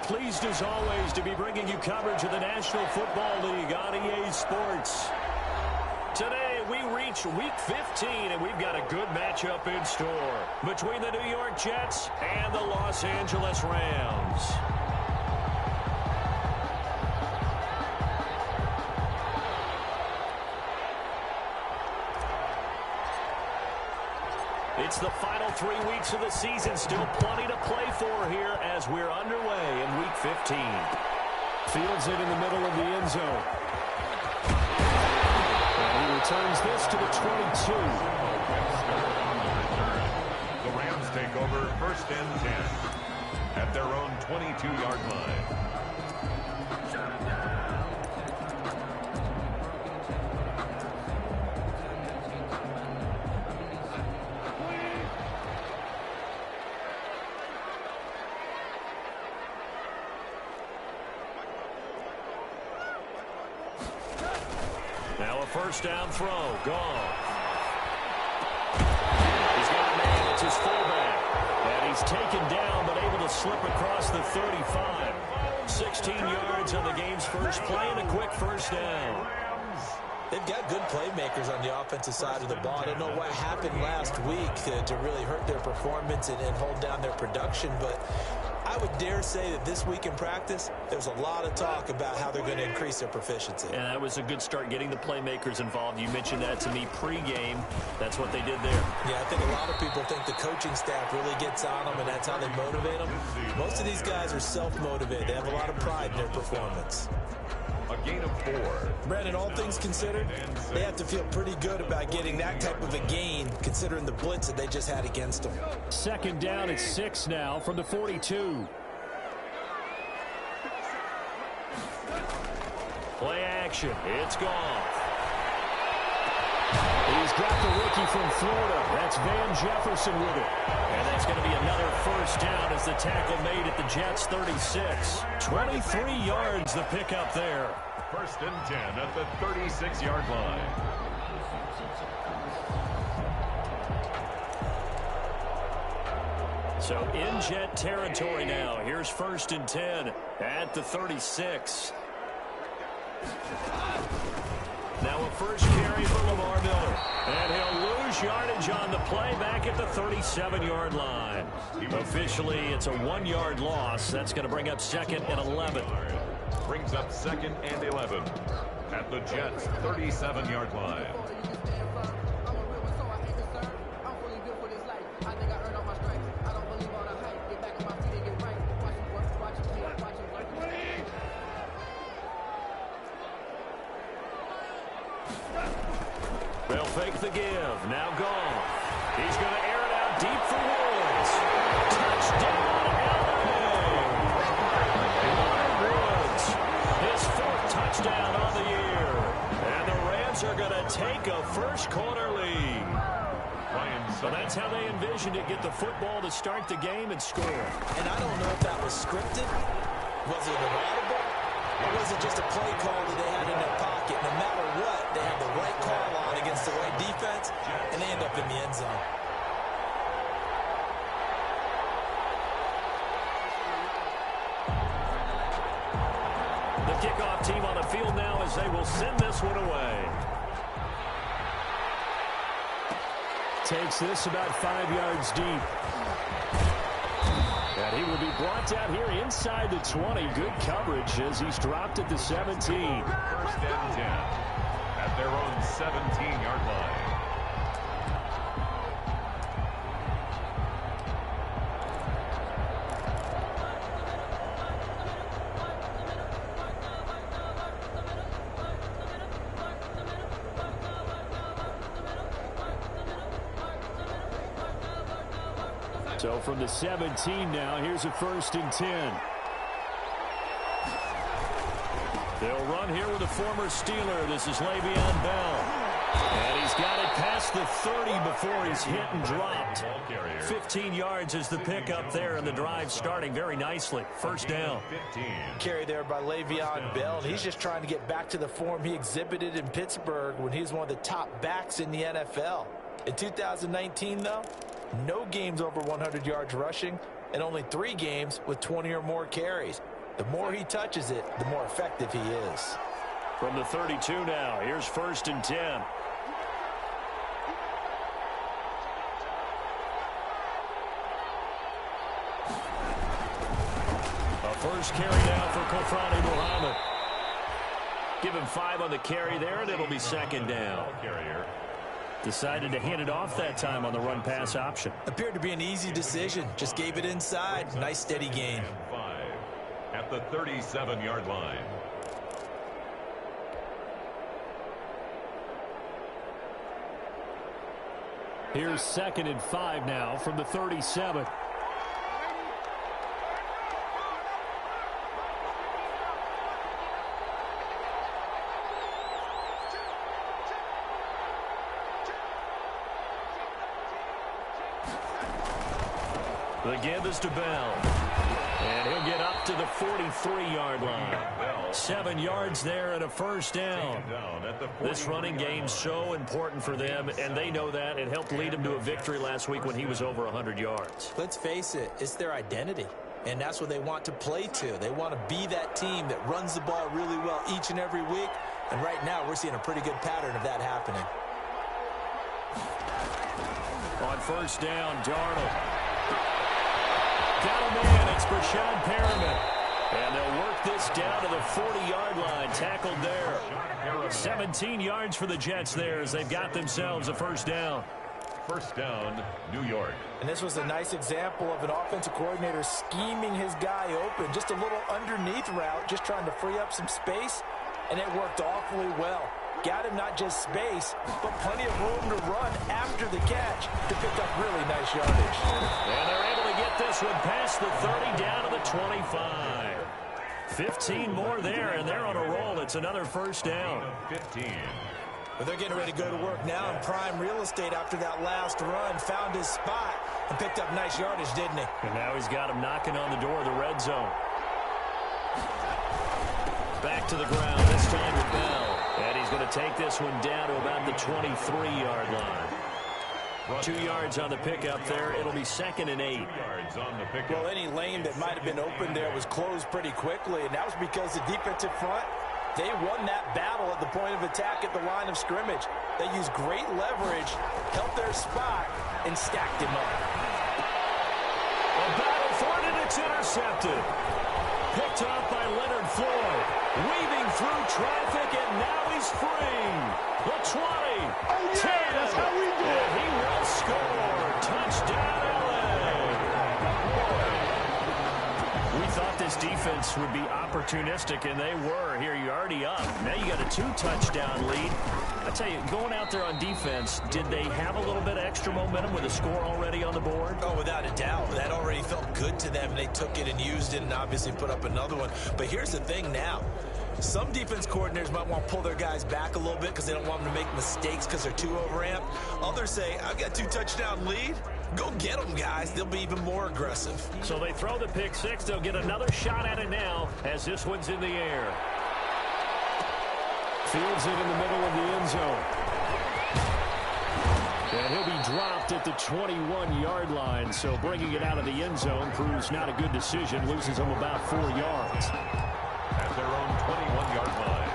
pleased as always to be bringing you coverage of the National Football League on EA Sports. Today we reach Week 15, and we've got a good matchup in store between the New York Jets and the Los Angeles Rams. It's the final 3 weeks of the season. Still plenty to play for here as we're underway in Week 15. Fields it in the middle of the end zone. And he returns this to the 22. The Rams take over 1st and 10 at their own 22-yard line. Now a first down throw. Gone. He's got a man. It's his fullback. And he's taken down but able to slip across the 35. 16 yards on the game's first play and a quick first down. They've got good playmakers on the offensive side of the ball. I don't know what happened last week to really hurt their performance and hold down their production, but I would dare say that this week in practice, there's a lot of talk about how they're going to increase their proficiency. And that was a good start getting the playmakers involved. You mentioned that to me pregame. That's what they did there. Yeah, I think a lot of people think the coaching staff really gets on them, and that's how they motivate them. Most of these guys are self-motivated. They have a lot of pride in their performance. A gain of 4. Brandon, all things considered, they have to feel pretty good about getting that type of a gain, considering the blitz that they just had against them. Second down at 6 now from the 42. Play action. It's gone. He's got the rookie from Florida. That's Van Jefferson with it. And that's going to be another first down as the tackle made at the Jets' 36. 23 yards the pickup there. 1st and 10 at the 36-yard line. So in Jet territory now. Here's 1st and 10 at the 36. Now a first carry for Lamar Miller. And he'll lose yardage on the play back at the 37-yard line. Officially, it's a 1-yard loss. That's going to bring up 2nd and 11. Brings up 2nd and 11 at the Jets' 37-yard line. They'll fake the give. Now gone. He's going to air it out deep for Woods. Touchdown, LA! Woods, his 4th touchdown on the year. And the Rams are going to take a first-quarter lead. So that's how they envisioned it, get the football to start the game and score. And I don't know if that was scripted. Was it an audible? Or was it just a play call that they had in their pocket? No matter what, they have the right call on against the right defense, and they end up in the end zone. The kickoff team on the field now as they will send this one away. Takes this about 5 yards deep. And he will be brought down here inside the 20. Good coverage as he's dropped at the 17. 1st and 10 at their own 17-yard line. So from the 17 now, here's a 1st and 10. They'll run here with a former Steeler. This is Le'Veon Bell. And he's got it past the 30 before he's hit and dropped. 15 yards is the pickup there, and the drive starting very nicely. First down. Carry there by Le'Veon Bell. He's just trying to get back to the form he exhibited in Pittsburgh when he was one of the top backs in the NFL. In 2019, though, no games over 100 yards rushing and only 3 games with 20 or more carries. The more he touches it, the more effective he is. From the 32 now, here's 1st and 10. A first carry now for Kofrani Muhammad. Give him 5 on the carry there, and it'll be 2nd down. Decided to hand it off that time on the run-pass option. Appeared to be an easy decision. Just gave it inside. Nice steady gain. 5 at the 37-yard line. Here's 2nd and 5 now from the 37. The give is to Bell. And he'll get up to the 43-yard line. 7 yards there and a first down. This running game's so important for them, and they know that. It helped lead them to a victory last week when he was over 100 yards. Let's face it, it's their identity. And that's what they want to play to. They want to be that team that runs the ball really well each and every week. And right now, we're seeing a pretty good pattern of that happening. On first down, Darnold. Got him in. It's Brashad Perriman. And they'll work this down to the 40-yard line. Tackled there. 17 yards for the Jets there as they've got themselves a first down. First down, New York. And this was a nice example of an offensive coordinator scheming his guy open. Just a little underneath route, just trying to free up some space. And it worked awfully well. Got him not just space, but plenty of room to run after the catch to pick up really nice yardage. And they're able to get this one past the 30 down to the 25. 15 more there, and they're on a roll. It's another first down. 15. But they're getting ready to go to work now in prime real estate after that last run. Found his spot and picked up nice yardage, didn't he? And now he's got him knocking on the door of the red zone. Back to the ground, this time with Bell. And he's going to take this one down to about the 23-yard line. 2 yards on the pickup there. It'll be 2nd and 8. Well, any lane that might have been open there was closed pretty quickly, and that was because the defensive front, they won that battle at the point of attack at the line of scrimmage. They used great leverage, held their spot, and stacked him up. A battle for it, and it's intercepted. Picked off by Leonard Floyd. Weaving through traffic, and now he's free. The 20, 10, that's how we do it. And he will score. Touchdown, LA. We thought this defense would be opportunistic, and they were. Here, you're already up. Now you got a 2-touchdown lead. I tell you, going out there on defense, did they have a little bit of extra momentum with a score already on the board? Oh, without a doubt. That already felt good to them. They took it and used it and obviously put up another one. But here's the thing now. Some defense coordinators might want to pull their guys back a little bit because they don't want them to make mistakes because they're too overamped. Others say, I've got a 2-touchdown lead. Go get them, guys. They'll be even more aggressive. So they throw the pick six. They'll get another shot at it now as this one's in the air. Fields it in the middle of the end zone. And he'll be dropped at the 21-yard line. So bringing it out of the end zone proves not a good decision. Loses him about 4 yards. At their own 21-yard line.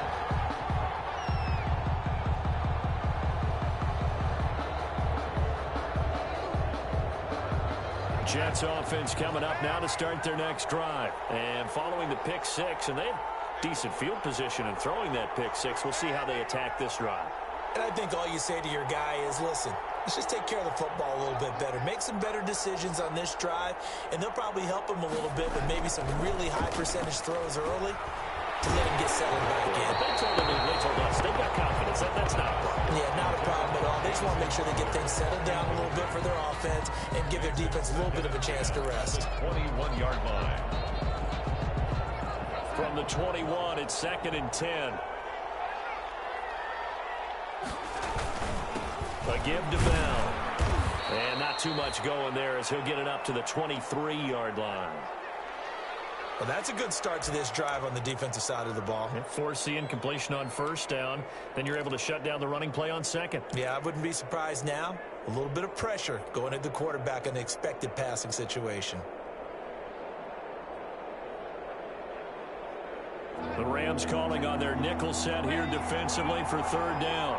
Jets offense coming up now to start their next drive. And following the pick six, and they have decent field position in throwing that pick six. We'll see how they attack this drive. And I think all you say to your guy is, listen, let's just take care of the football a little bit better. Make some better decisions on this drive, and they'll probably help him a little bit with maybe some really high percentage throws early to let him get settled back in. They told us they've got confidence. That's not a problem. Yeah, not a problem at all. They just want to make sure they get things settled down a little bit for their offense and give their defense a little bit of a chance to rest. 21-yard line. From the 21, it's 2nd and 10. A give to Bell. And not too much going there as he'll get it up to the 23-yard line. Well, that's a good start to this drive on the defensive side of the ball. Force the incompletion on first down. Then you're able to shut down the running play on second. Yeah, I wouldn't be surprised now. A little bit of pressure going at the quarterback in the expected passing situation. The Rams calling on their nickel set here defensively for third down.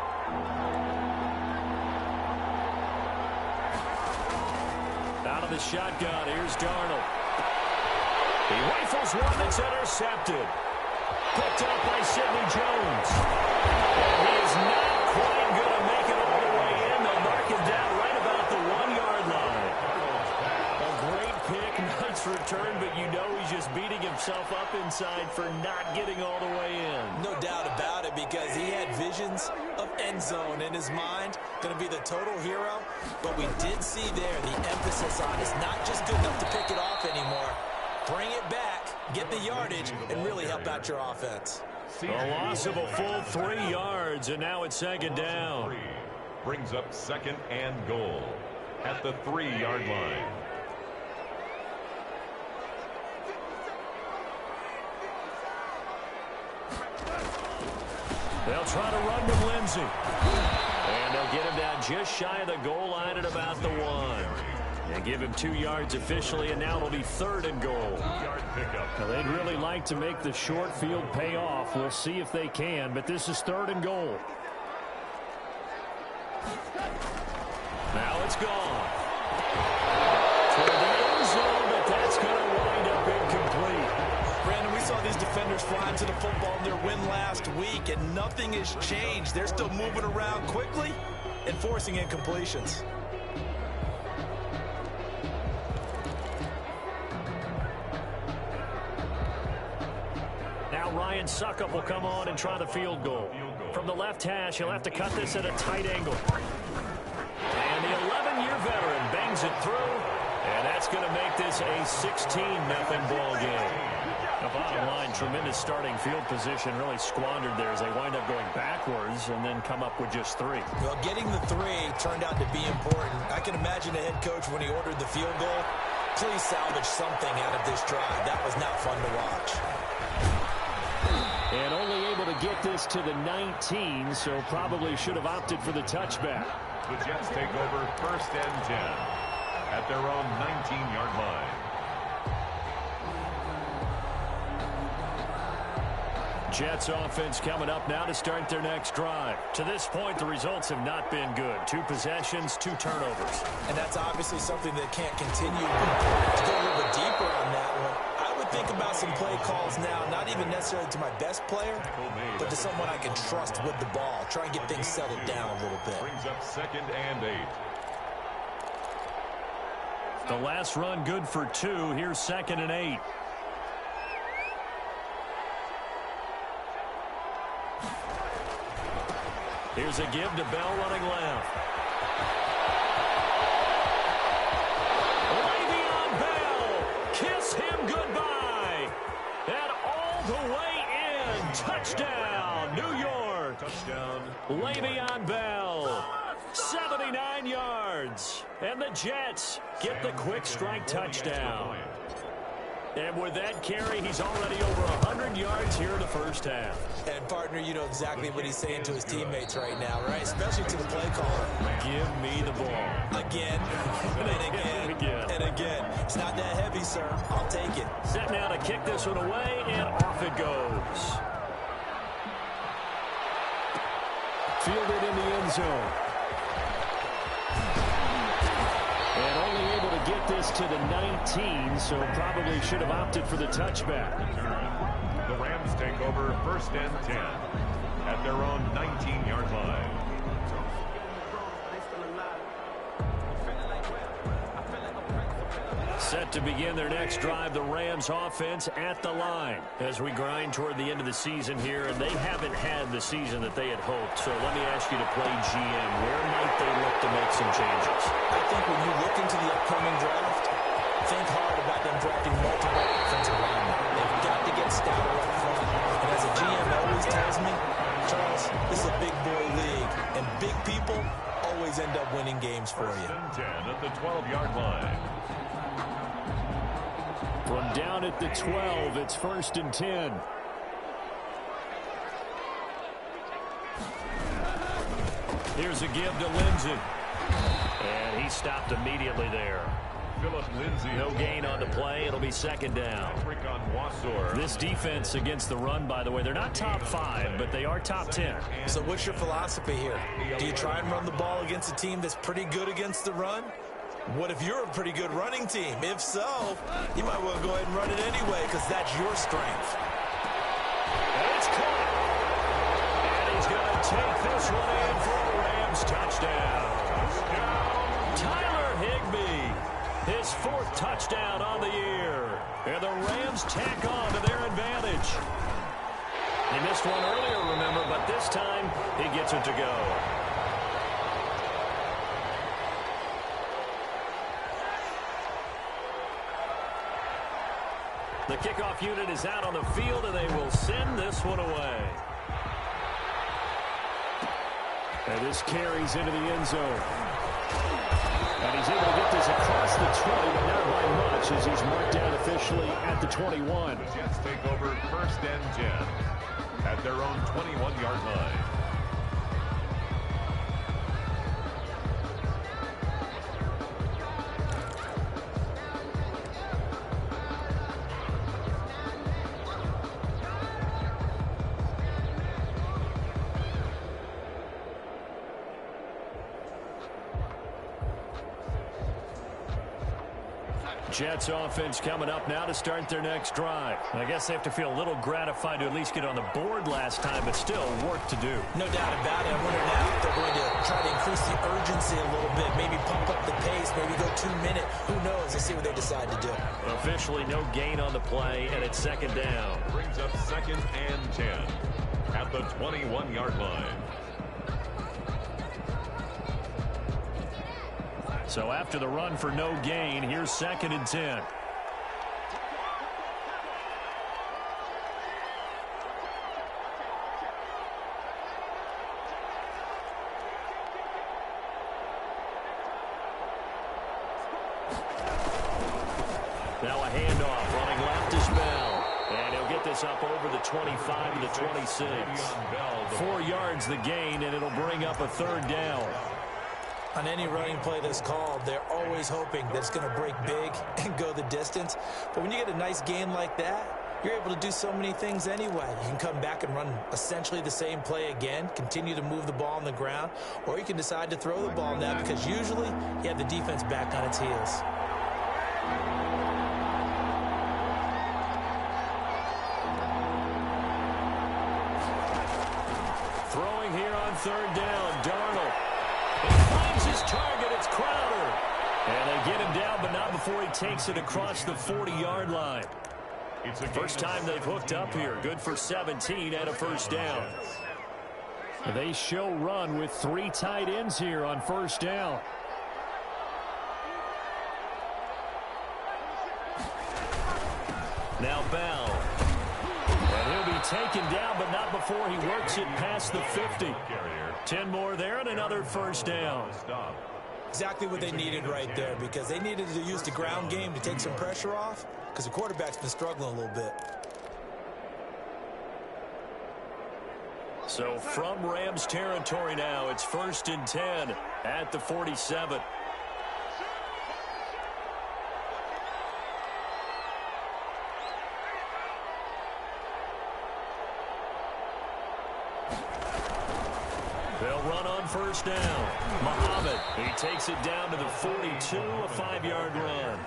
Out of the shotgun, here's Darnold. He rifles one that's intercepted. Picked up by Sidney Jones. And he is not quite going to make it all the way in. They'll mark him down right about the 1-yard line. A great pick, nice return, but you know he's just beating himself up inside for not getting all the way in. No doubt about it, because he had visions of end zone in his mind. Going to be the total hero. But we did see there the emphasis on it's not just good enough to pick it off anymore. Bring it back, get the yardage, and really help out your offense. A loss of a full 3 yards, and now it's second down. Brings up second and goal at the 3-yard line. They'll try to run with Lindsey. And they'll get him down just shy of the goal line at about the 1. They give him 2 yards officially, and now it'll be third and goal. Now, they'd really like to make the short field pay off. We'll see if they can, but this is third and goal. Now it's gone. Toward the end zone, but that's going to wind up incomplete. Brandon, we saw these defenders flying to the football in their win last week, and nothing has changed. They're still moving around quickly and forcing incompletions. Ryan Suckup will come on and try the field goal. From the left hash, he'll have to cut this at a tight angle. And the 11-year veteran bangs it through, and that's going to make this a 16-0 ball game. The bottom line, tremendous starting field position, really squandered there as they wind up going backwards and then come up with just 3. Well, getting the 3 turned out to be important. I can imagine the head coach when he ordered the field goal. Please salvage something out of this drive. That was not fun to watch. And only able to get this to the 19, so probably should have opted for the touchback. The Jets take over first and 10 at their own 19-yard line. Jets offense coming up now to start their next drive. To this point, the results have not been good. 2 possessions, 2 turnovers. And that's obviously something that can't continue. To go a little bit deeper on that one, I would think about some play calls now, not even necessarily to my best player, but to someone I can trust with the ball. Try and get things settled down a little bit. Brings up second and 8. The last run good for 2. Here's second and 8. Here's a give to Bell running left. Le'Veon Bell, kiss him goodbye. And all the way in. Touchdown, New York. Touchdown. Le'Veon Bell, 79 yards. And the Jets get the quick strike touchdown. And with that carry, he's already over 100 yards here in the first half. And, partner, you know exactly what he's saying to his teammates right now, right? Especially to the play caller. Give me the ball. Again, and again, and again. It's not that heavy, sir. I'll take it. Set now to kick this one away, and off it goes. Fielded in the end zone. And only able to get this to the 19, so probably should have opted for the touchback. The Rams take over first and 10 at their own 19-yard line. Set to begin their next drive, the Rams offense at the line as we grind toward the end of the season here, and they haven't had the season that they had hoped. So let me ask you to play GM. Where might they look to make some changes? I think when you look into the upcoming draft, think hard about them drafting multiple offensive linemen. They've got to get stouter up front. And as a GM always tells me, Charles, this is a big boy league, and big people always end up winning games for you. First and 10 at the 12-yard line. From down at the 12, it's first and 10. Here's a give to Lindsey. And he stopped immediately there. No gain on the play. It'll be second down. This defense against the run, by the way, they're not top 5, but they are top 10. So what's your philosophy here? Do you try and run the ball against a team that's pretty good against the run? What if you're a pretty good running team? If so, you might well go ahead and run it anyway because that's your strength. And it's caught. And he's going to take this one in for a Rams touchdown. Tyler Higbee, his 4th touchdown on the year. And the Rams tack on to their advantage. He missed one earlier, remember, but this time he gets it to go. The kickoff unit is out on the field, and they will send this one away. And this carries into the end zone. And he's able to get this across the 20, but not by much as he's marked down officially at the 21. The Jets take over 1st and 10 at their own 21-yard line. Jets offense coming up now to start their next drive. I guess they have to feel a little gratified to at least get on the board last time, but still work to do. No doubt about it. I wonder now if they're going to try to increase the urgency a little bit, maybe pump up the pace, maybe go 2-minute. Who knows? Let's see what they decide to do. Officially no gain on the play, and it's second down. Brings up 2nd and 10 at the 21-yard line. So after the run for no gain, here's 2nd and 10. Now a handoff, running left is Bell. And he'll get this up over the 25 to the 26. 4 yards the gain, and it'll bring up a 3rd down. On any running play that's called, they're always hoping that it's going to break big and go the distance. But when you get a nice gain like that, you're able to do so many things anyway. You can come back and run essentially the same play again, continue to move the ball on the ground, or you can decide to throw the ball now because usually you have the defense back on its heels. Throwing here on 3rd down, Darnold. He finds his target. It's Crowder. And they get him down, but not before he takes it across the 40-yard line. First time they've hooked up here. Good for 17 and a 1st down. They show run with 3 tight ends here on 1st down. Now Bell. And he'll be taken down, but not before he works it past the 50. 10 more there and another 1st down. Exactly what they needed right there because they needed to use the ground game to take some pressure off because the quarterback's been struggling a little bit. So from Rams territory now, it's 1st and 10 at the 47. They'll run on 1st down. Muhammad, he takes it down to the 42, a 5-yard run.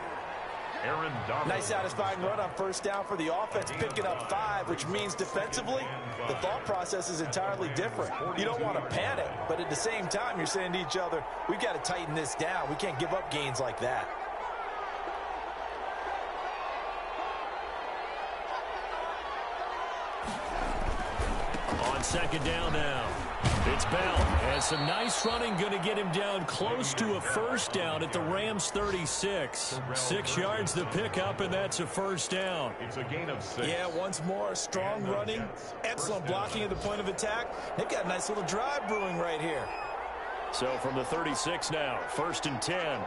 Nice satisfying run on 1st down for the offense, picking up 5, which means defensively, the thought process is entirely different. You don't want to panic, but at the same time, you're saying to each other, we've got to tighten this down. We can't give up gains like that. On 2nd down now. It's Bell. And some nice running going to get him down close to a 1st down at the Rams 36. 6 yards the pickup, and that's a 1st down. It's a gain of 6. Yeah, once more, strong running, excellent blocking at the point of attack. They've got a nice little drive brewing right here. So from the 36 now, 1st and 10.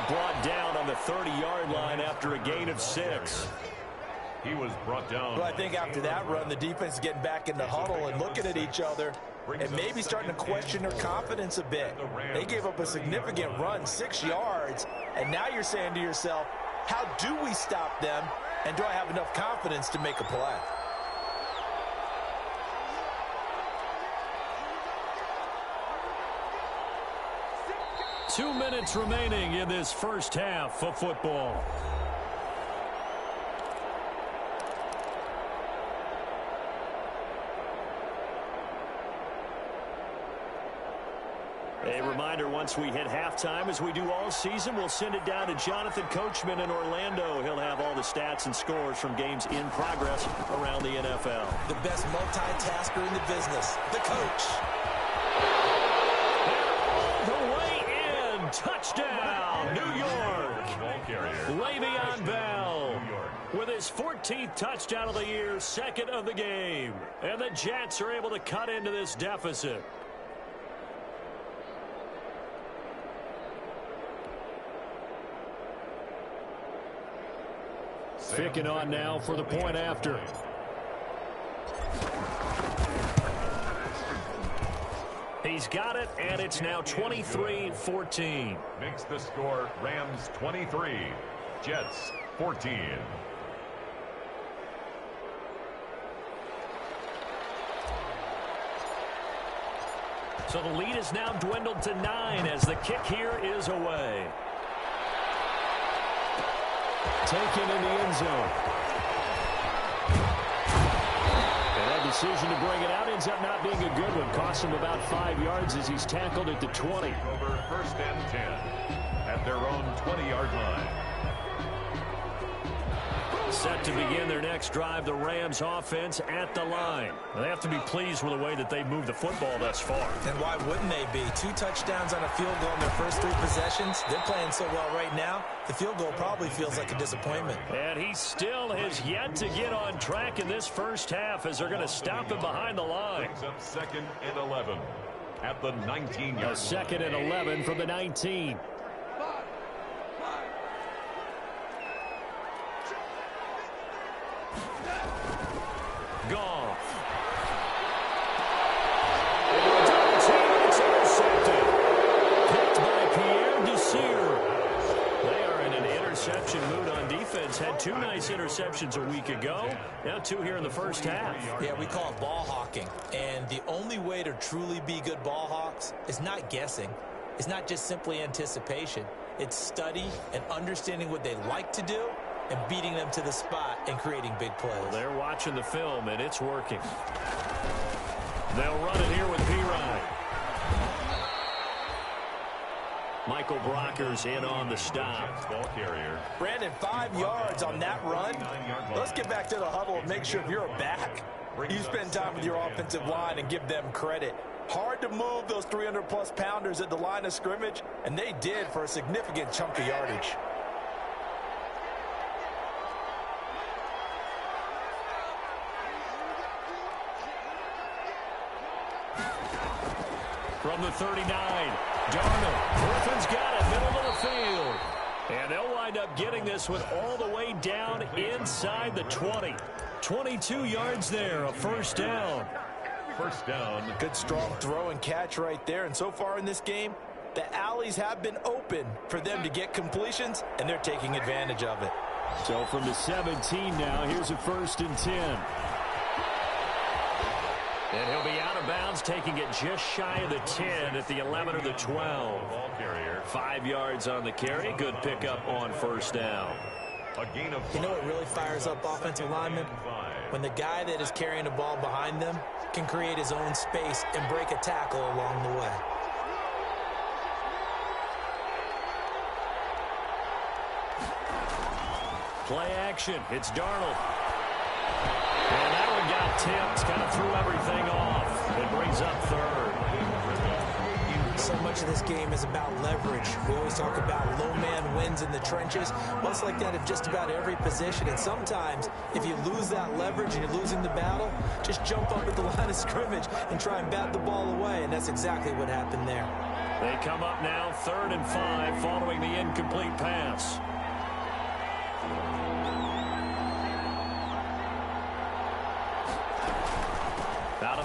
Brought down on the 30-yard line after a gain of 6. He was brought down. Well, I think after that run, the defense is getting back in the huddle and looking at each other and maybe starting to question their confidence a bit. They gave up a significant run, 6 yards, and now you're saying to yourself, how do we stop them, and do I have enough confidence to make a play? Two minutes remaining in this first half of football. A reminder, once we hit halftime, as we do all season, we'll send it down to Jonathan Coachman in Orlando. He'll have all the stats and scores from games in progress around the NFL. The best multitasker in the business, the coach. All the way in. Touchdown, New York. Le'Veon Bell with his 14th touchdown of the year, second of the game. And the Jets are able to cut into this deficit. Picking on now for the point after. He's got it, and it's now 23-14. Makes the score Rams 23, Jets 14. So the lead is now dwindled to 9 as the kick here is away. Taken in the end zone. And that decision to bring it out ends up not being a good one. Costs him about 5 yards as he's tackled at the 20. Over first and 10 at their own 20-yard line. Set to begin their next drive, the Rams offense at the line. They have to be pleased with the way that they've moved the football thus far. And why wouldn't they be? 2 touchdowns on a field goal in their first 3 possessions. They're playing so well right now, the field goal probably feels like a disappointment. And he still has yet to get on track in this first half as they're going to stop him behind the line. Brings up 2nd and 11 at the 19-yard line. 2nd and 11 from the 19. Goff. It's intercepted. Picked by Pierre Desir. They are in an interception mood on defense. Had 2 nice interceptions a week ago. Now 2 here in the first half. Yeah, we call it ball hawking. And the only way to truly be good ball hawks is not guessing. It's not just simply anticipation. It's study and understanding what they like to do and beating them to the spot and creating big plays. Well, they're watching the film, and it's working. They'll run it here with P-Ryan. Michael Brocker's in on the stop. Ball carrier. Brandon, 5 yards on that run. Let's get back to the huddle and make sure if you're a back, you spend time with your offensive line and give them credit. Hard to move those 300-plus pounders at the line of scrimmage, and they did for a significant chunk of yardage. From the 39, Darnold. Griffin's got it, middle of the field. And they'll wind up getting this one all the way down inside the 20. 22 yards there, a first down. First down. Good strong throw and catch right there. And so far in this game, the alleys have been open for them to get completions, and they're taking advantage of it. So from the 17 now, here's a 1st and 10. And he'll be out of bounds, taking it just shy of the 10 at the 11 or the 12. Ball carrier. 5 yards on the carry. Good pickup on first down. A gain of 5. You know what really fires up offensive linemen? When the guy that is carrying the ball behind them can create his own space and break a tackle along the way. Play action. It's Darnold. And that one got tipped. Kind of threw everything off. It brings up 3rd. So much of this game is about leverage. We always talk about low man wins in the trenches. Well, it's like that in just about every position. And sometimes, if you lose that leverage and you're losing the battle, just jump up at the line of scrimmage and try and bat the ball away. And that's exactly what happened there. They come up now 3rd and 5 following the incomplete pass.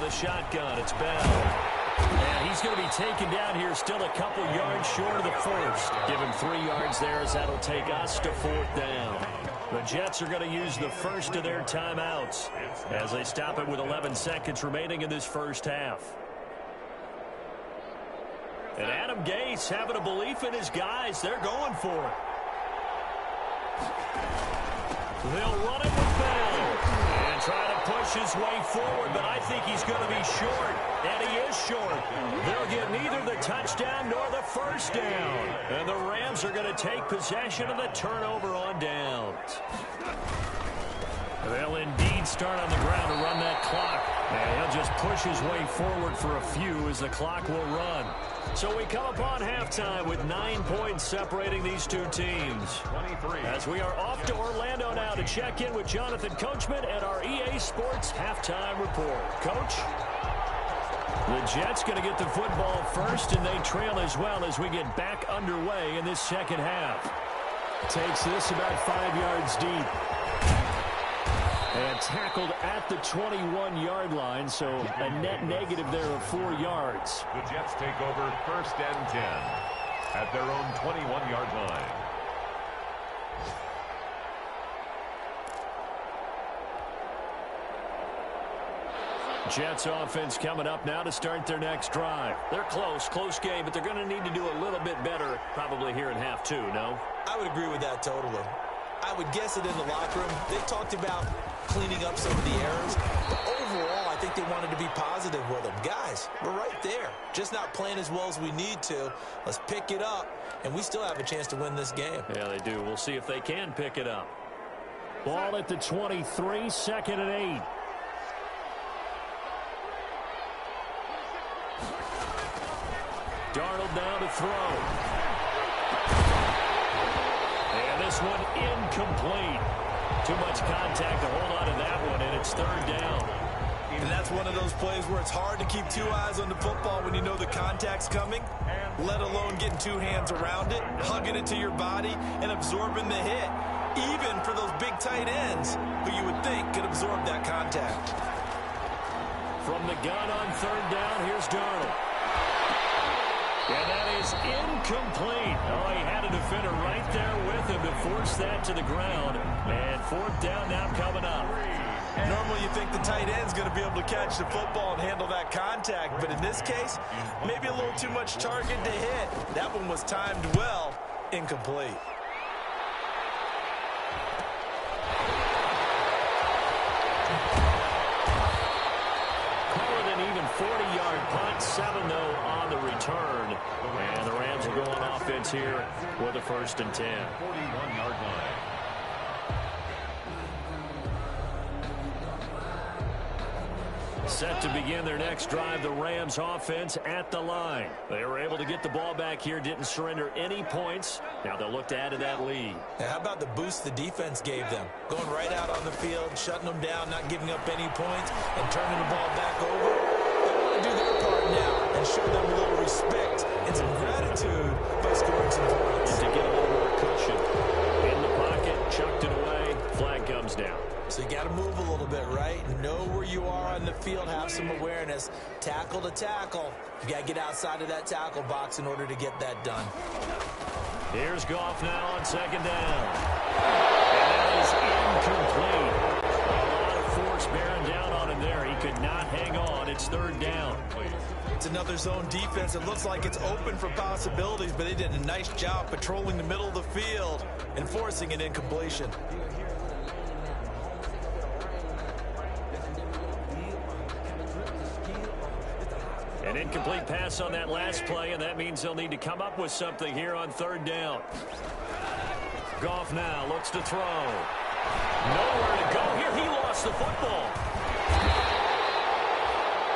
of the shotgun. It's Bell. And he's going to be taken down here, still a couple yards short of the first. Give him 3 yards there as that'll take us to 4th down. The Jets are going to use the first of their timeouts as they stop it with 11 seconds remaining in this first half. And Adam Gase having a belief in his guys. They're going for it. They'll run it with Bell. And try to push his way forward, but I think he's going to be short. And he is short. They'll get neither the touchdown nor the first down. And the Rams are going to take possession of the turnover on downs. They'll indeed start on the ground to run that clock. And he'll just push his way forward for a few as the clock will run. So we come upon halftime with 9 points separating these two teams. As we are off to Orlando now to check in with Jonathan Coachman at our EA Sports Halftime Report. Coach? The Jets going to get the football first, and they trail as well as we get back underway in this second half. Takes this about 5 yards deep. And tackled at the 21-yard line, so a net negative there of 4 yards. The Jets take over 1st and 10 at their own 21-yard line. Jets offense coming up now to start their next drive. They're close game, but they're going to need to do a little bit better probably here in half 2, no? I would agree with that totally. I would guess it in the locker room. They talked about cleaning up some of the errors, but overall, I think they wanted to be positive with them. Guys, we're right there. Just not playing as well as we need to. Let's pick it up, and we still have a chance to win this game. Yeah, they do. We'll see if they can pick it up. Ball at the 23, 2nd and 8. Darnold down to throw. And this one incomplete. Too much contact to hold on to that one, and it's 3rd down. And that's one of those plays where it's hard to keep 2 eyes on the football when you know the contact's coming, let alone getting 2 hands around it, hugging it to your body, and absorbing the hit, even for those big tight ends who you would think could absorb that contact. From the gun on 3rd down, here's Darnold. And that is incomplete. Oh, he had a defender right there with him to force that to the ground. And 4th down now coming up. Normally you think the tight end's going to be able to catch the football and handle that contact. But in this case, maybe a little too much target to hit. That one was timed well. Incomplete. Call it an even 40-yard punt. 7, though, on the return. And the Rams will go on offense here with a 1st and 10. 41-yard line. Set to begin their next drive, the Rams offense at the line. They were able to get the ball back here, didn't surrender any points. Now they'll look to add to that lead. Now, how about the boost the defense gave them? Going right out on the field, shutting them down, not giving up any points, and turning the ball back over. They want to do their part now and show them a little respect and some gratitude by scoring some points. To get a little more cushion. In the pocket, chucked it away, flag comes down. So you got to move a little bit, right? Know where you are on the field, have some awareness. Tackle to tackle. You got to get outside of that tackle box in order to get that done. Here's Goff now on 2nd down. And that is incomplete. A lot of force bearing down on him there. He could not hang on. It's 3rd down. It's another zone defense. It looks like it's open for possibilities, but they did a nice job patrolling the middle of the field and forcing an incompletion. An incomplete pass on that last play, and that means they'll need to come up with something here on 3rd down. Goff now looks to throw. Nowhere to go here. He lost the football.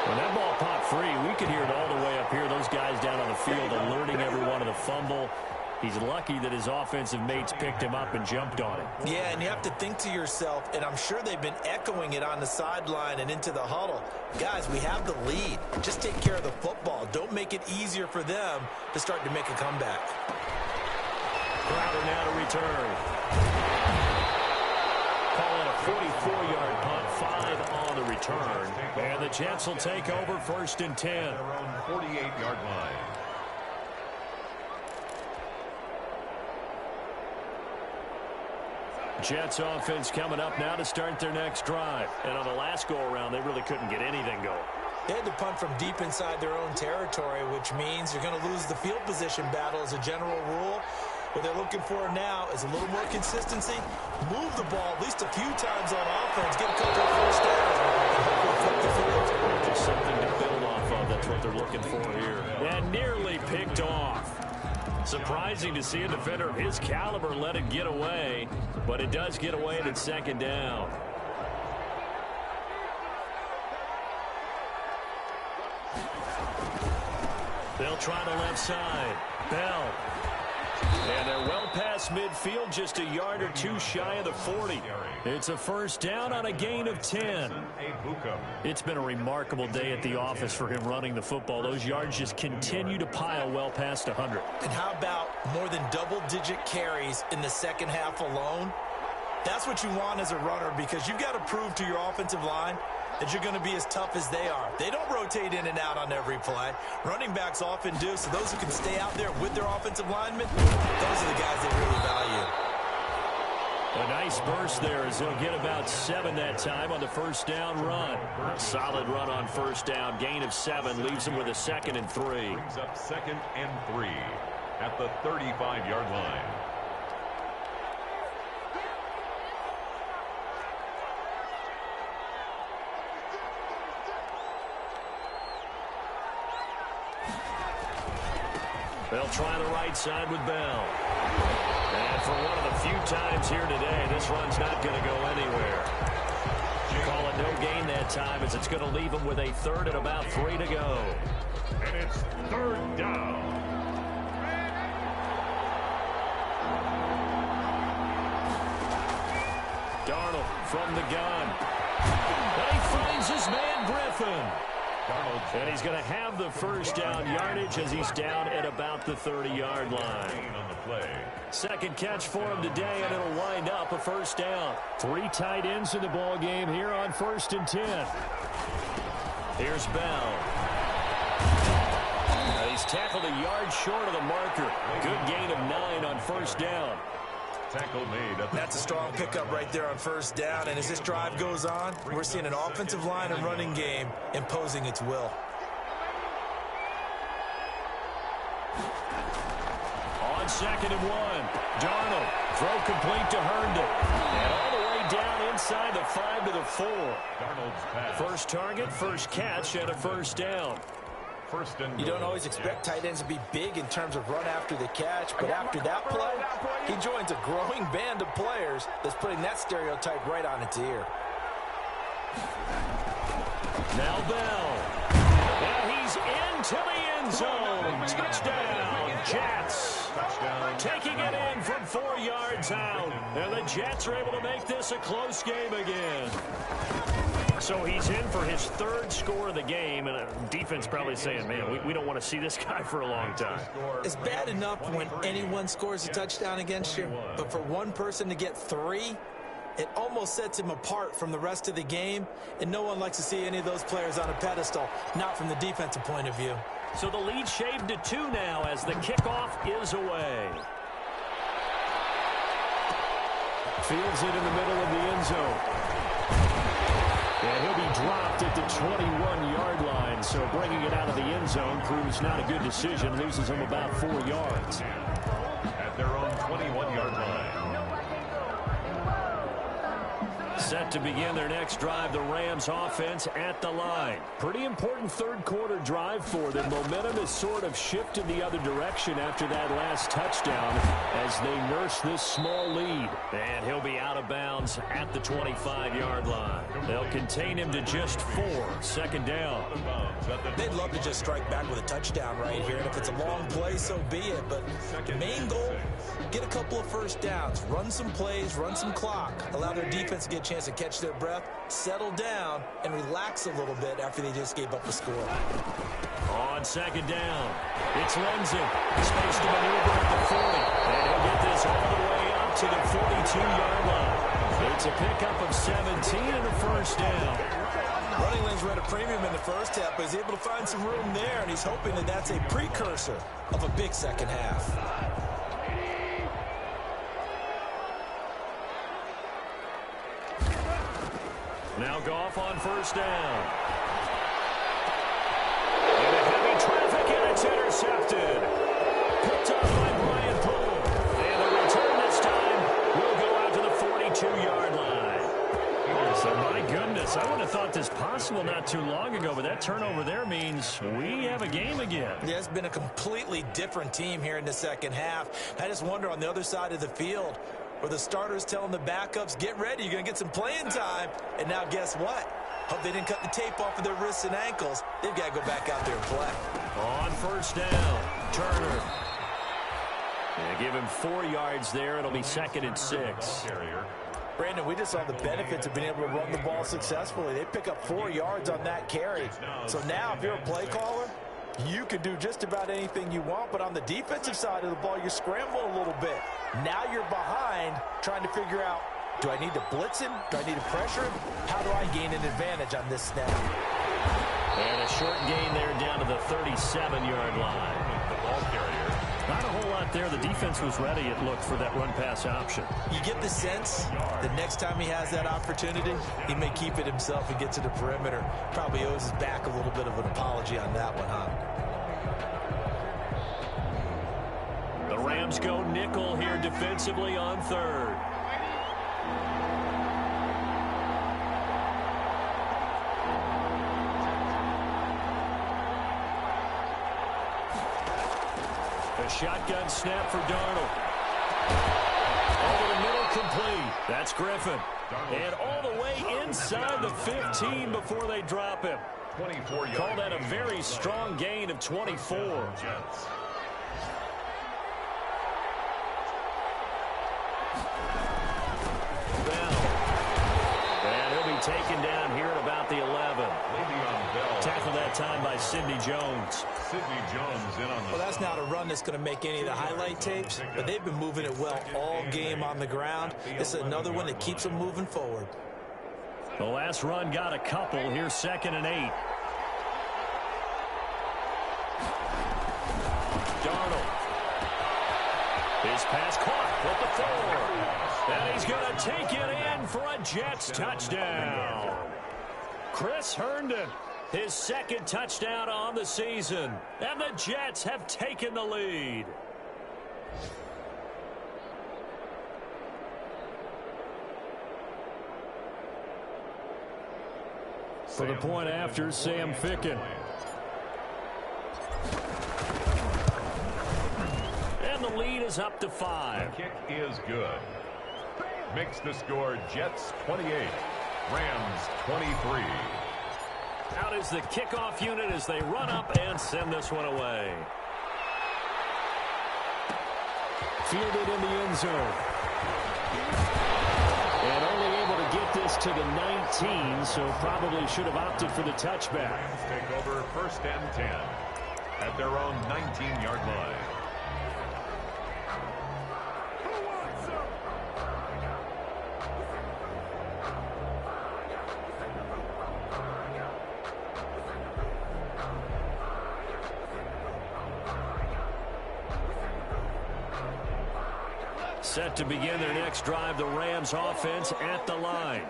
When that ball popped free, we could hear it all the way up here. Those guys down on the field alerting everyone of the fumble. He's lucky that his offensive mates picked him up and jumped on it. Yeah, and you have to think to yourself, and I'm sure they've been echoing it on the sideline and into the huddle. Guys, we have the lead. Just take care of the football. Don't make it easier for them to start to make a comeback. Crowder now to return. Call it a 44-yard punt, 5 on the return. And the Jets will take over 1st and 10. Their own 48-yard line. Jets offense coming up now to start their next drive. And on the last go-around, they really couldn't get anything going. They had to punt from deep inside their own territory, which means you're going to lose the field position battle as a general rule. What they're looking for now is a little more consistency. Move the ball at least a few times on offense. Get a couple of first downs. Just something to build off of. That's what they're looking for here. And nearly picked off. Surprising to see a defender of his caliber let it get away, but it does get away and it's 2nd down. They'll try the left side. Bell. And they're well past midfield, just a yard or two shy of the 40. It's a 1st down on a gain of 10. It's been a remarkable day at the office for him running the football. Those yards just continue to pile well past 100. And how about more than double-digit carries in the second half alone? That's what you want as a runner, because you've got to prove to your offensive line that you're going to be as tough as they are. They don't rotate in and out on every play. Running backs often do, so those who can stay out there with their offensive linemen, those are the guys they really value. A nice burst there as they'll get about 7 that time on the 1st down run. A solid run on 1st down. Gain of 7 leaves them with a 2nd and 3. Brings up 2nd and 3 at the 35-yard line. They'll try the right side with Bell. And for one of the few times here today, this run's not going to go anywhere. Call it no gain that time, as it's going to leave them with a 3rd and about 3 to go. And it's 3rd down. Darnold from the gun. And he finds his man Griffin. And he's going to have the 1st down yardage as he's down at about the 30-yard line. On the play. 2nd catch for him today, and it'll wind up a 1st down. 3 tight ends in the ball game here on 1st and 10. Here's Bell. He's tackled a yard short of the marker. Good gain of 9 on 1st down. Tackle made. That's a strong pickup right there on 1st down. And as this drive goes on, we're seeing an offensive line and running game imposing its will. On 2nd and 1, Darnold. Throw complete to Herndon. And all the way down inside the 5 to the 4. Darnold's pass. 1st target, 1st catch, and a 1st down. You don't always expect tight ends to be big in terms of run after the catch, but after that play, he joins a growing band of players that's putting that stereotype right on its ear. Now Bell. And he's into the end zone. Touchdown, Jets. Touchdown. Taking it in from 4 yards out. And the Jets are able to make this a close game again. So he's in for his 3rd score of the game, and defense probably saying, man, we don't want to see this guy for a long time. It's bad enough when anyone scores a touchdown against you, but for one person to get 3, it almost sets him apart from the rest of the game, and no one likes to see any of those players on a pedestal, not from the defensive point of view. So the lead shaved to 2 now as the kickoff is away. Fields it in the middle of the end zone. And he'll be dropped at the 21-yard line, so bringing it out of the end zone proves not a good decision, loses him about 4 yards. At their own 21-yard line. Set to begin their next drive, the Rams offense at the line. Pretty important 3rd quarter drive for them. Momentum has sort of shifted the other direction after that last touchdown as they nurse this small lead. And he'll be out of bounds at the 25-yard line. They'll contain him to just 4. 2nd down. They'd love to just strike back with a touchdown right here, and if it's a long play, so be it. But the main goal, get a couple of 1st downs, run some plays, run some clock, allow their defense to get a chance to catch their breath, settle down, and relax a little bit after they just gave up a score. On 2nd down, it's Lindsey. Space to maneuver at the 40, and he'll get this all the way up to the 42-yard line. It's a pickup of 17 and a first down. Running lanes were at a premium in the first half, but he's able to find some room there, and he's hoping that that's a precursor of a big second half. Now Goff on first down. Into heavy traffic, and it's intercepted. Picked up by Brian Poole. And the return this time will go out to the 42-yard line. So, my goodness, I would have thought this possible not too long ago, but that turnover there means we have a game again. Yeah, it's been a completely different team here in the second half. I just wonder on the other side of the field, where the starters telling the backups, get ready, you're going to get some playing time. And now guess what? Hope they didn't cut the tape off of their wrists and ankles. They've got to go back out there and play. On first down, Turner. Yeah, give him 4 yards there. It'll be 2nd and 6. Brandon, we just saw the benefits of being able to run the ball successfully. They pick up 4 yards on that carry. So now if you're a play caller, you can do just about anything you want, but on the defensive side of the ball, you're scrambling a little bit. Now you're behind trying to figure out, do I need to blitz him? Do I need to pressure him? How do I gain an advantage on this snap? And a short gain there down to the 37-yard line. The ball carrier. Not a whole lot there. The defense was ready, it looked, for that run-pass option. You get the sense the next time he has that opportunity, he may keep it himself and get to the perimeter. Probably owes his back a little bit of an apology on that one, huh? The Rams go nickel here defensively on 3rd. A shotgun snap for Darnold. Over the middle, complete. That's Griffin. And all the way inside the 15 before they drop him. 24 yards. Call that a very strong gain of 24. And he'll be taken down here at about the 11. Tackled that time by Sidney Jones. Sidney Jones in on the. Well, that's not a run that's going to make any of the highlight tapes, but they've been moving it well all game on the ground. It's another one that keeps them moving forward. The last run got a couple. Here's 2nd and 8. Darnold. His pass caught with the 4. And he's going to take it in for a Jets touchdown. Chris Herndon, his 2nd touchdown on the season. And the Jets have taken the lead. For the point after, Sam Ficken. And the lead is up to 5. The kick is good. Makes the score Jets 28, Rams 23. Out is the kickoff unit as they run up and send this one away. Fielded in the end zone. And only able to get this to the 19, so probably should have opted for the touchback. Rams take over 1st and 10 at their own 19-yard line. Set to begin their next drive, the Rams offense at the line.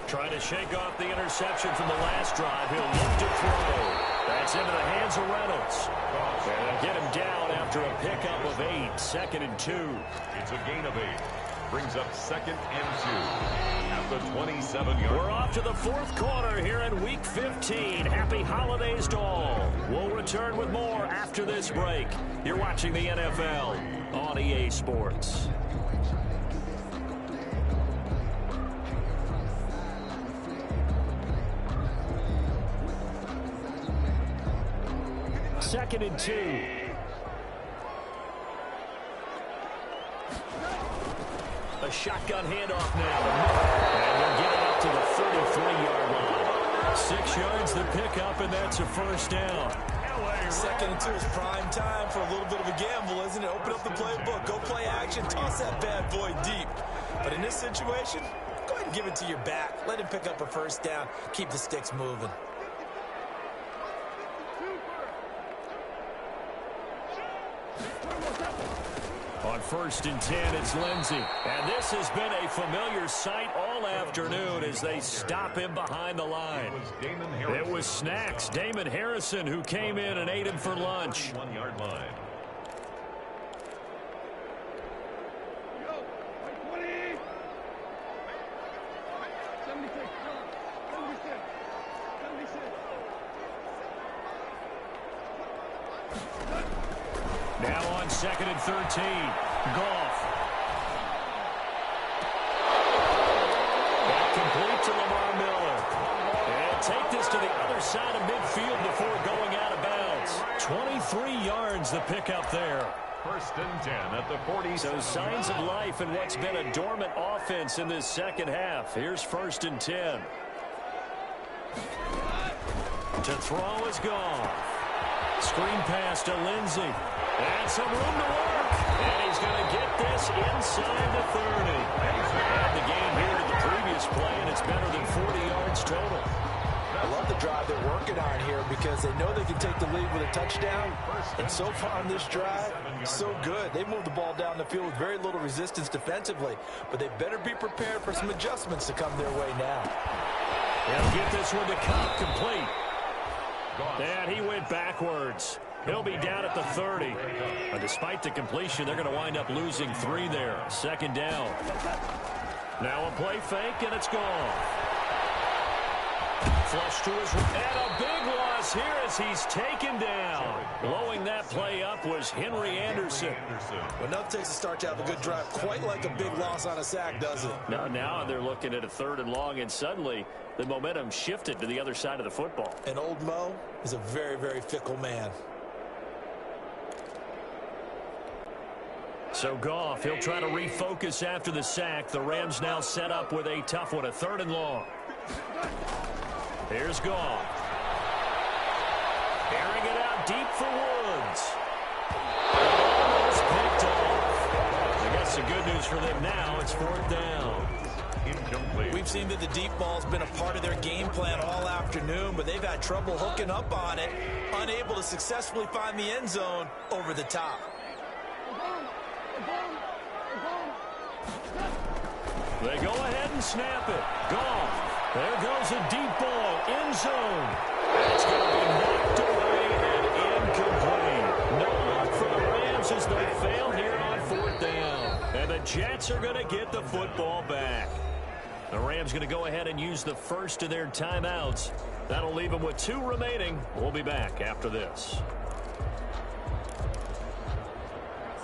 Trying to shake off the interception from the last drive. He'll look to throw. That's into the hands of Reynolds. And they'll get him down after a pickup of 8. 2nd and 2. It's a gain of 8. Brings up 2nd and 2 at the 27-yard. We're off to the 4th quarter here in Week 15. Happy holidays to all. We'll return with more after this break. You're watching the NFL on EA Sports. Second and 2. A shotgun handoff now. And they'll get it up to the 33-yard line. 6 yards the pickup, and that's a first down. Second and 2 is prime time for a little bit of a gamble, isn't it? Open up the playbook, go play action, toss that bad boy deep. But in this situation, go ahead and give it to your back. Let him pick up a first down. Keep the sticks moving. On 1st and 10, it's Lindsey. And this has been a familiar sight all afternoon as they stop him behind the line. It was Snacks, Damon Harrison, who came in and ate him for lunch. 1-yard line. Now on 2nd and 13, Goff. Back complete to Lamar Miller. And take this to the other side of midfield before going out of bounds. 23 yards the pickup there. 1st and 10 at the 40. So signs of life in what's been a dormant offense in this second half. Here's 1st and 10. To throw is Goff. Screen pass to Lindsey. And some room to work. And he's going to get this inside the 30. And the game here to the previous play, and it's better than 40 yards total. I love the drive they're working on here because they know they can take the lead with a touchdown. And so far on this drive, so good. They moved the ball down the field with very little resistance defensively. But they better be prepared for some adjustments to come their way now. They'll get this one to Cobb complete. And he went backwards. He'll be down at the 30. But despite the completion, they're going to wind up losing 3 there. 2nd down. Now a play fake, and it's gone. Flush to his right. And a big loss here as he's taken down. Blowing that play up was Henry Anderson. Well, nothing takes a start to have a good drive quite like a big loss on a sack, does it? Now they're looking at a 3rd and long, and suddenly the momentum shifted to the other side of the football. And old Mo is a very, very fickle man. So Goff, he'll try to refocus after the sack. The Rams now set up with a tough one, a 3rd and long. Here's Goff. Airing it out deep for Woods. It's picked off. I guess the good news for them now, it's 4th down. Incomplete. We've seen that the deep ball's been a part of their game plan all afternoon, but they've had trouble hooking up on it, unable to successfully find the end zone over the top. They go ahead and snap it. Goff. There goes a deep ball. End zone. It's going to be knocked away and incomplete. No luck for the Rams as they fail here on 4th down. And the Jets are going to get the football back. The Rams going to go ahead and use the first of their timeouts. That'll leave them with 2 remaining. We'll be back after this.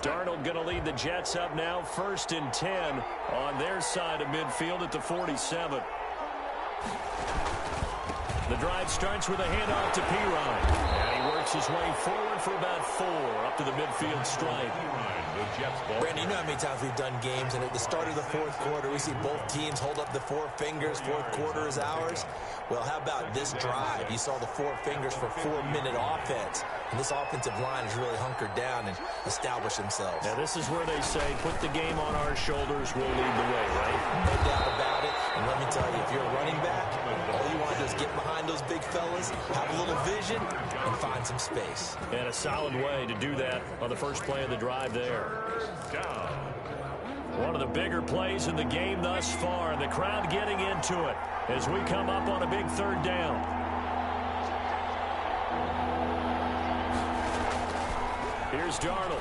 Darnold going to lead the Jets up now, 1st and 10 on their side of midfield at the 47. The drive starts with a handoff to Pirine. And he works his way forward for about 4 up to the midfield stripe. Brandon, you know how many times we've done games, and at the start of the 4th quarter, we see both teams hold up the 4 fingers, 4th quarter is ours. Well, how about this drive? You saw the 4 fingers for 4-minute offense, and this offensive line has really hunkered down and established themselves. Now, this is where they say, put the game on our shoulders, we'll lead the way, right? No doubt about it, and let me tell you, if you're a running back, all you want to do is get behind those big fellas, have a little vision, and find some space. And a solid way to do that on the first play of the drive there. One of the bigger plays in the game thus far, and the crowd getting into it as we come up on a big 3rd down. Here's Darnold.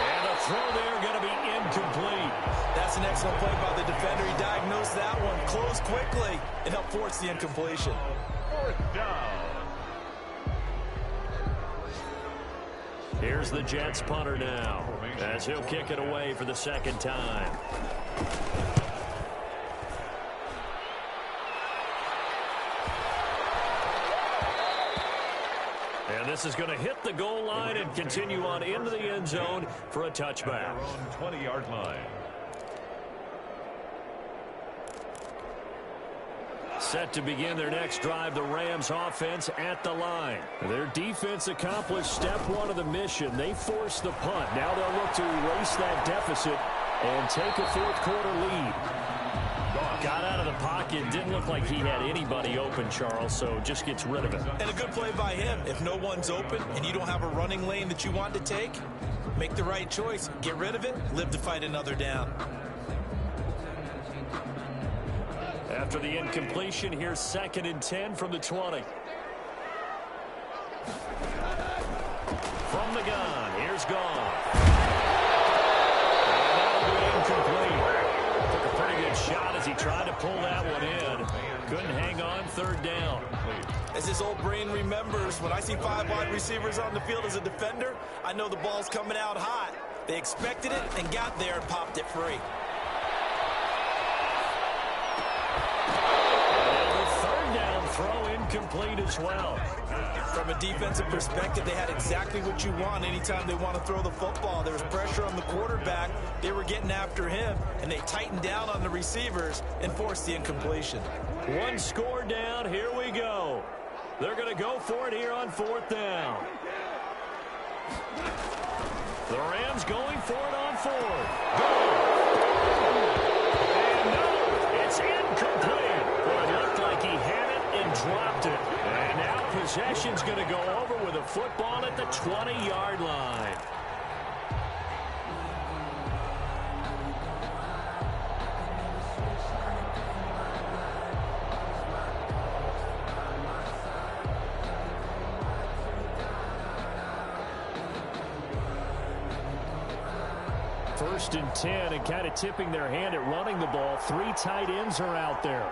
And the throw there going to be incomplete. That's an excellent play by the defender. He diagnosed that one, closed quickly, and helped force the incompletion. 4th down. Here's the Jets punter now as he'll kick it away for the 2nd time. And this is going to hit the goal line and continue on into the end zone for a touchback. Their own 20-yard line. Set to begin their next drive, the Rams offense at the line. Their defense accomplished step one of the mission. They forced the punt. Now they'll look to erase that deficit and take a fourth-quarter lead. Got out of the pocket. Didn't look like he had anybody open, Charles, so just gets rid of it. And a good play by him. If no one's open and you don't have a running lane that you want to take, make the right choice. Get rid of it. Live to fight another down. After the incompletion, here's 2nd and 10 from the 20. From the gun, here's Goff. And that'll be incomplete. Took a pretty good shot as he tried to pull that one in. Couldn't hang on, 3rd down. As this old brain remembers, when I see 5 wide receivers on the field as a defender, I know the ball's coming out hot. They expected it and got there and popped it free. Throw incomplete as well. From a defensive perspective, they had exactly what you want anytime they want to throw the football. There was pressure on the quarterback. They were getting after him, and they tightened down on the receivers and forced the incompletion. 1 score down. Here we go. They're going to go for it here on 4th down. The Rams going for it on 4th. And no, it's incomplete. Well, it looked like he had it and dropped it. And now possession's going to go over with a football at the 20-yard line. First and 10, and kind of tipping their hand at running the ball. 3 tight ends are out there.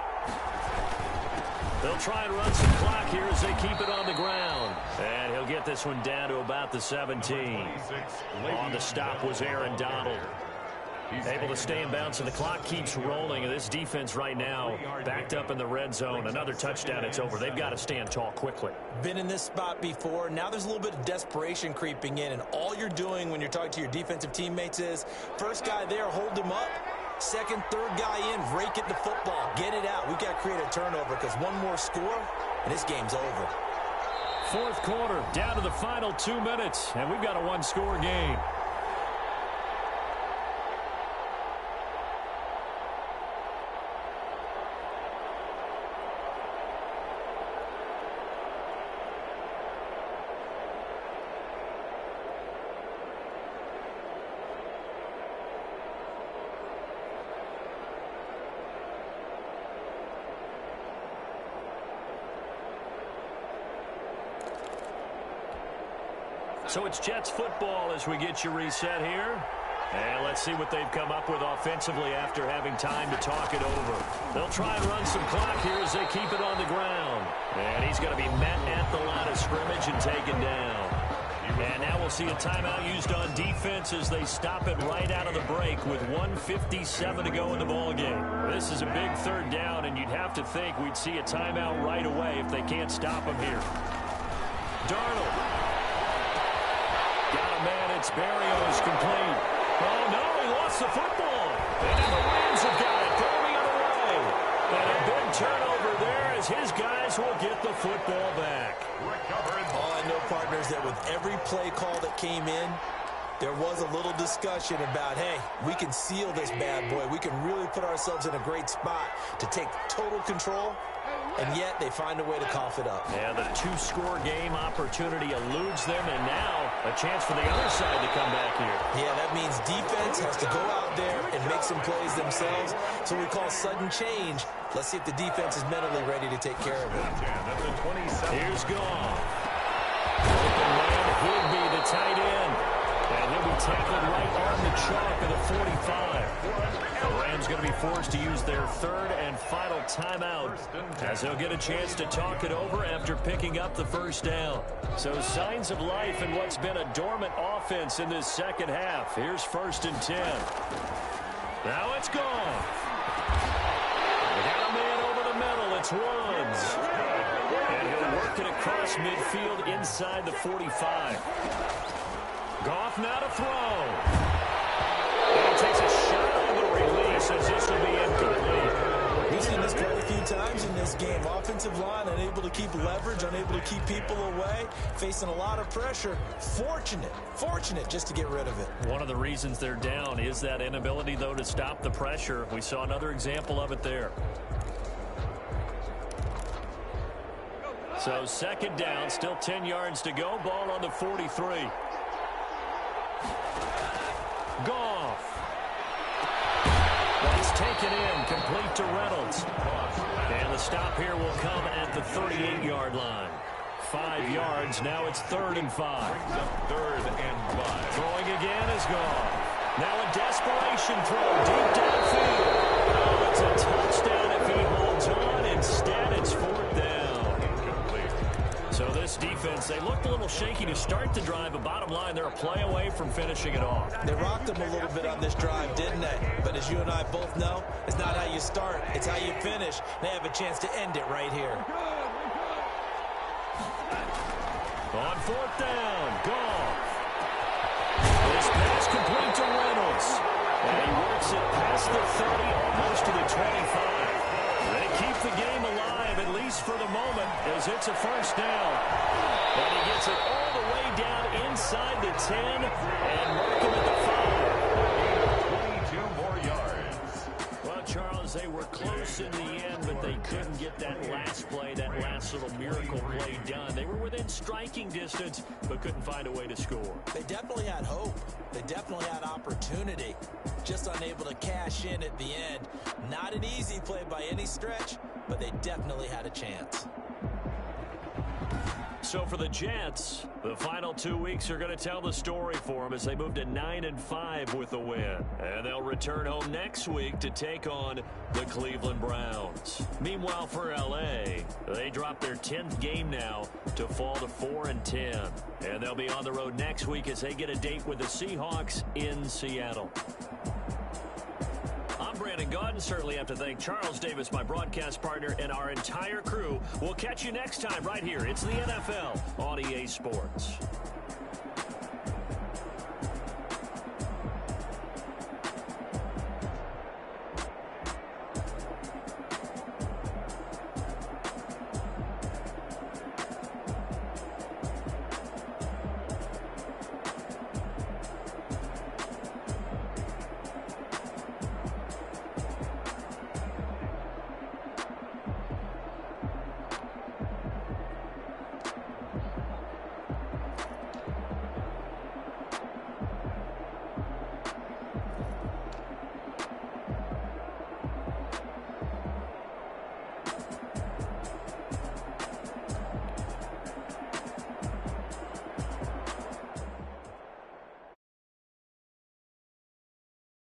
They'll try and run some clock here as they keep it on the ground. And he'll get this one down to about the 17. On the stop was Aaron Donald. Able to stay in bounds, and the clock keeps rolling. And this defense right now backed up in the red zone. Another touchdown, it's over. They've got to stand tall quickly. Been in this spot before. Now there's a little bit of desperation creeping in, and all you're doing when you're talking to your defensive teammates is, first guy there, hold him up. Second, third guy in, rake it to football. Get it out. We've got to create a turnover because one more score, and this game's over. 4th quarter, down to the final 2 minutes, and we've got a 1-score game. So it's Jets football as we get you reset here. And let's see what they've come up with offensively after having time to talk it over. They'll try and run some clock here as they keep it on the ground. And he's going to be met at the line of scrimmage and taken down. And now we'll see a timeout used on defense as they stop it right out of the break with 1:57 to go in the ballgame. This is a big 3rd down, and you'd have to think we'd see a timeout right away if they can't stop him here. Darnold. Got a man, it's Berrios complete. Oh, no, he lost the football. And now the Rams have got it, throwing it away. And a big turnover there as his guys will get the football back. All I know, partners, that with every play call that came in, there was a little discussion about, hey, we can seal this bad boy. We can really put ourselves in a great spot to take total control, and yet they find a way to cough it up. Yeah, the 2-score game opportunity eludes them, and now a chance for the other side to come back here. Yeah, that means defense has to go out there and make some plays themselves. So we call sudden change. Let's see if the defense is mentally ready to take care of it. Here's Goff. Open man, Higby, the tight end. And he'll be tackled right on the chalk of the 45. The Rams going to be forced to use their 3rd and final timeout as they'll get a chance to talk it over after picking up the 1st down. So signs of life in what's been a dormant offense in this second half. Here's 1st and 10. Now it's gone. They got a man over the middle. It's Woods. And he'll work it across midfield inside the 45. Goff now to throw. And he takes a shot on the release as this will be incomplete. We've seen this quite a few times in this this game. Offensive line unable to keep leverage, unable to keep people away, facing a lot of pressure. Fortunate just to get rid of it. One of the reasons they're down is that inability, though, to stop the pressure. We saw another example of it there. So second down, still 10 yards to go. Ball on the 43. Goff. That's taken in, complete to Reynolds. And the stop here will come at the 38-yard line. 5 yards, now it's 3rd and 5. Brings up 3rd and 5. Throwing again is Goff. Now a desperation throw deep downfield. Oh, it's a touchdown if he holds on. Instead, it's 4th down. Incomplete. So this defense, they looked a little shaky to start the drive, but bottom line, they're a play away from finishing it off. They rocked them a little bit on this drive, didn't they? But as you and I both know, it's not how you start, it's how you finish. They have a chance to end it right here. On 4th down, Goff. This pass complete to Reynolds. And he works it past the 30, almost to the 25. They keep the game alive, at least for the moment, as it's a 1st down. And he gets it all the way down inside the 10 and mark him at the 5. 22 more yards. Well, Charles, they were close in the end, but they couldn't get that last play, that last little miracle play done. They were within striking distance, but couldn't find a way to score. They definitely had hope. They definitely had opportunity. Just unable to cash in at the end. Not an easy play by any stretch, but they definitely had a chance. So for the Jets, the final 2 weeks are going to tell the story for them as they move to 9-5 with a win. And they'll return home next week to take on the Cleveland Browns. Meanwhile, for L.A., they drop their 10th game now to fall to 4-10. And they'll be on the road next week as they get a date with the Seahawks in Seattle. I'm Brandon Gaudin. Certainly have to thank Charles Davis, my broadcast partner, and our entire crew. We'll catch you next time right here. It's the NFL on EA Sports.